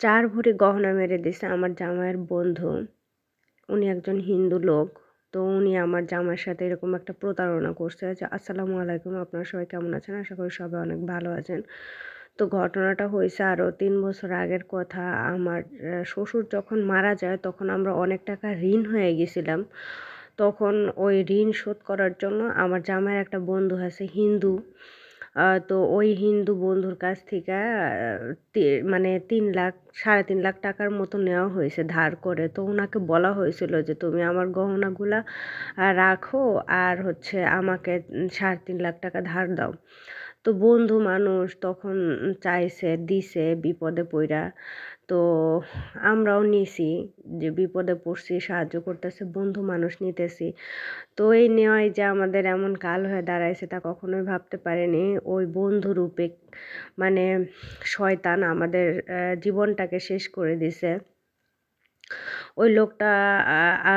4 ভরি গহনা মেরে দিছে আমার জামাইয়ের বন্ধু। উনি একজন হিন্দু লোক। তো উনি আমার জামাইয়ের সাথে এরকম একটা প্রতারণা করছে। আসসালামু আলাইকুম, আপনারা সবাই কেমন আছেন? আশা করি সবাই অনেক ভালো আছেন। তো ঘটনাটা হইছে আরও ৩ বছর আগের কথা। আমার শ্বশুর যখন মারা যায় তখন আমরা অনেক টাকা ঋণ হয়ে গেছিলাম। তখন ওই ঋণ শোধ করার জন্য আমার জামাইয়ের একটা বন্ধু আছে হিন্দু। তো ওই হিন্দু বন্ধুর কাছ থেকে মানে ৩ লাখ ৩.৫ লাখ টাকার মতো নেওয়া হয়েছে ধার করে। তো উনাকে বলা হয়েছিল যে তুমি আমার গহনাগুলা রাখো আর হচ্ছে আমাকে ৩.৫ লাখ টাকা ধার দাও। তো বন্ধু মানুষ তখন চাইছে, দিছে বিপদে পইড়া। তো আমরাও নিছি, যে বিপদে পড়ছি সাহায্য করতেছে, বন্ধু মানুষ নিতেছি। তো এই নেওয়াই যে আমাদের এমন কাল হয়ে দাঁড়াইছে তা কখনোই ভাবতে পারিনি। ওই বন্ধুরূপে মানে শয়তান আমাদের জীবনটাকে শেষ করে দিছে। ওই লোকটা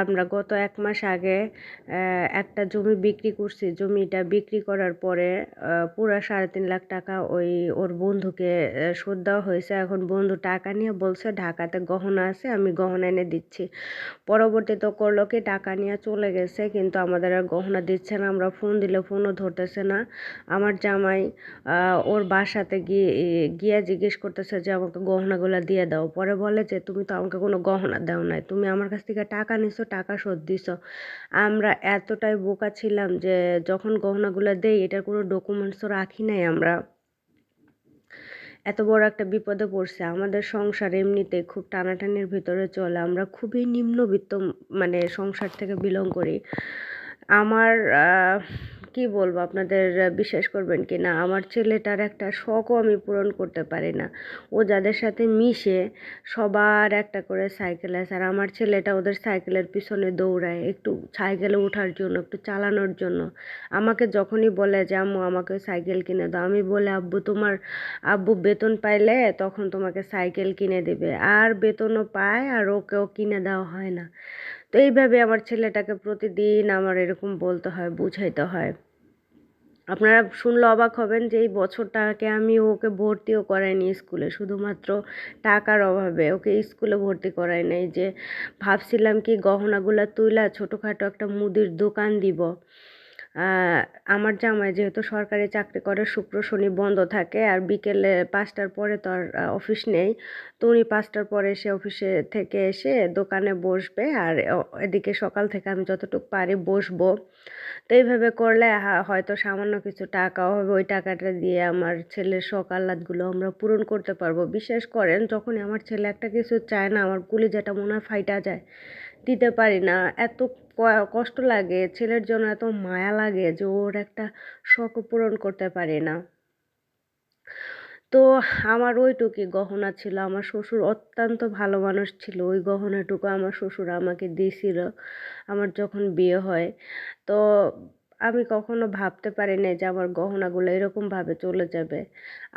আমরা গত ১ মাস আগে একটা জমি বিক্রি করছি। জমিটা বিক্রি করার পরে পুরা ৩.৫ লাখ টাকা ওর বন্ধুকে শোধ দেওয়া হয়েছে। এখন বন্ধু টাকা নিয়ে বলছে ঢাকাতে গহনা আছে, আমি গহনা এনে দিচ্ছি। পরবর্তীতে করলো কি টাকা নিয়ে চলে গেছে, কিন্তু আমাদের আর গহনা দিচ্ছে না। আমরা ফোন দিলে ফোনও ধরতেছে না। আমার জামাই ওর বাসাতে গিয়ে জিজ্ঞেস করতেছে যে আমাকে গহনাগুলো দিয়ে দাও। পরে বলে যে তুমি তো আমাকে কোনো গহনা দাও নাই, তুমি আমার কাছ থেকে টাকা নিছো, টাকা শোধ দিছো। আমরা এতটাই বোকা ছিলাম যে যখন গহনাগুলো দেই এটার কোনো ডকুমেন্টসও রাখি নাই আমরা। এত বড় একটা বিপদে পড়ছে। আমাদের সংসার এমনিতে খুব টানাটানির ভিতরে চলে। আমরা খুবই নিম্নবিত্ত মানে সংসার থেকে বিলং করি। আমার কি বলবো আপনাদের, বিশ্বাস করবেন কি না, আমার ছেলেটার একটা শখও আমি পূরণ করতে পারি না। ও যাদের সাথে মিশে সবার একটা করে সাইকেল আছে, আর আমার ছেলেটা ওদের সাইকেলের পিছনে দৌড়ায় একটু সাইকেলে ওঠার জন্য, একটু চালানোর জন্য। আমাকে যখনই বলে যে আম্মু আমাকে সাইকেল কিনে দাও, আমি বলে আব্বু বেতন পাইলে তখন তোমাকে সাইকেল কিনে দেবে। আর বেতনও পায় আর ওকেও কিনে দেওয়া হয় না। তো এইভাবে আমার ছেলেটাকে প্রতিদিন আমার এরকম বলতে হয়, বুঝাইতে হয়। আপনারা শুনলে অবাক হবেন যে এই বছরটাকে আমি ওকে ভর্তিও করাইনি স্কুলে, শুধুমাত্র টাকার অভাবে ওকে স্কুলে ভর্তি করাই নাই। যে ভাবছিলাম কি গহনাগুলা তুইলা ছোটোখাটো একটা মুদির দোকান দিব। আমার জামাই যেহেতু সরকারি চাকরি করে, শুক্র শনি বন্ধ থাকে, আর বিকেলে ৫টার পরে তো আর অফিস নেই। তো উনি ৫টার পরে এসে অফিসে থেকে এসে দোকানে বসবে, আর এদিকে সকাল থেকে আমি যতটুকু পারি বসবো। তো এইভাবে করলে হয়তো সামান্য কিছু টাকাও হবে। ওই টাকাটা দিয়ে আমার ছেলের শখ আহ্লাদগুলো আমরা পূরণ করতে পারবো। বিশ্বাস করেন যখনই আমার ছেলে একটা কিছু চায় না, আমার কলিজাটা মনে হয় ফাইটা যায়। দিতে পারি না, এত কষ্ট লাগে, ছেলের জন্য এত মায়া লাগে যে ওর একটা শখও পূরণ করতে পারি না। তো আমার ওইটুকুই গহনা ছিল। আমার শ্বশুর অত্যন্ত ভালো মানুষ ছিল। ওই গহনাটুকু আমার শ্বশুর আমাকে দিয়েছিল আমার যখন বিয়ে হয়। তো আমি কখনো ভাবতে পারি নাই যে আমার গহনাগুলো এরকমভাবে চলে যাবে।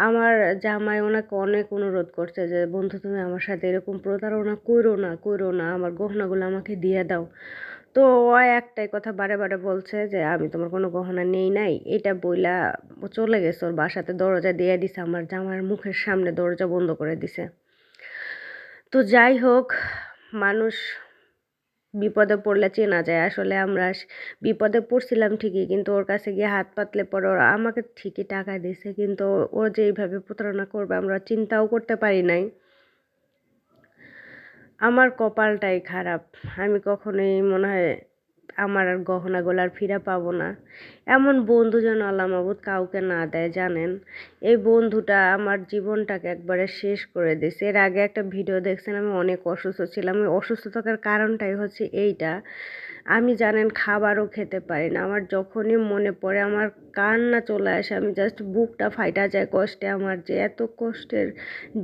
আমার জামাই ওনাকে অনেক অনুরোধ করছে যে বন্ধু তুমি আমার সাথে এরকম প্রতারণা কইরো না, কইরো না, আমার গহনাগুলো আমাকে দিয়ে দাও। তো ও একটাই কথা বারে বারে বলছে যে আমি তোমার কোনো গহনা নেই নাই, এটা বইলা ও চলে গেছে, ওর বাসাতে দরজা দিয়ে দিছে, আমার জামার মুখের সামনে দরজা বন্ধ করে দিছে। তো যাই হোক, মানুষ বিপদে পড়লে চেনা যায়। আসলে আমরা বিপদে পড়ছিলাম ঠিকই, কিন্তু ওর কাছে গিয়ে হাত পাতলে পরে ওরা আমাকে ঠিকই টাকা দিছে, কিন্তু ও যে এইভাবে প্রতারণা করবে আমরা চিন্তাও করতে পারি নাই। আমার কপালটাই খারাপ। আমি কখনোই মনে হয় আমার আর গহনাগুলো আর ফিরে পাবো না। এমন বন্ধু যেন আল্লাহ মাবুদ কাউকে না দেয় জানেন। এই বন্ধুটা আমার জীবনটাকে একবারে শেষ করে দিয়েছে। এর আগে একটা ভিডিও দেখছেন, আমি অনেক অসুস্থ ছিলাম। ওই অসুস্থ থাকার কারণটাই হচ্ছে এইটা। আমি জানেন খাবারও খেতে পারি না। আমার যখনই মনে পড়ে আমার কান্না চলে আসে, আমি জাস্ট বুকটা ফাইটা যায় কষ্টে। আমার যে এত কষ্টের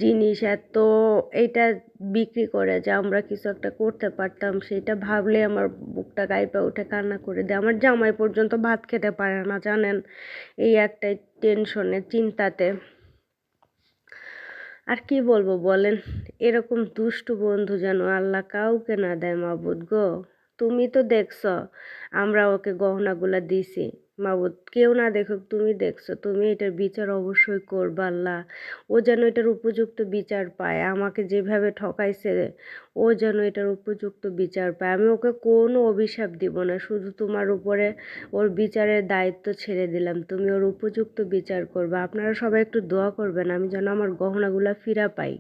জিনিস, এত এইটা বিক্রি করে যে আমরা কিছু একটা করতে পারতাম, সেটা ভাবলে আমার বুকটা কাঁইপা উঠে, কান্না করে দেয়। আমার জামাই পর্যন্ত ভাত খেতে পারে না জানেন, এই একটাই টেনশনে, চিন্তাতে। আর কি বলবো বলেন, এরকম দুষ্টু বন্ধু যেন আল্লাহ কাউকে না দেয় মাবুদ গো। তুমি তো দেখছো আমরা ওকে গহনাগুলা দিছি। মাবুদ, কেউ না দেখুক, তুমি দেখছো, তুমি এটার বিচার অবশ্যই করবা আল্লাহ। ও যেন এটার উপযুক্ত বিচার পায়, আমাকে যেভাবে ঠকাইছে ও যেন এটার উপযুক্ত বিচার পায়। আমি ওকে কোনো অভিশাপ দিব না, শুধু তোমার উপরে ওর বিচারের দায়িত্ব ছেড়ে দিলাম, তুমি ওর উপযুক্ত বিচার করবা। আপনারা সবাই একটু দোয়া করবেন আমি যেন আমার গহনাগুলা ফিরা পাই।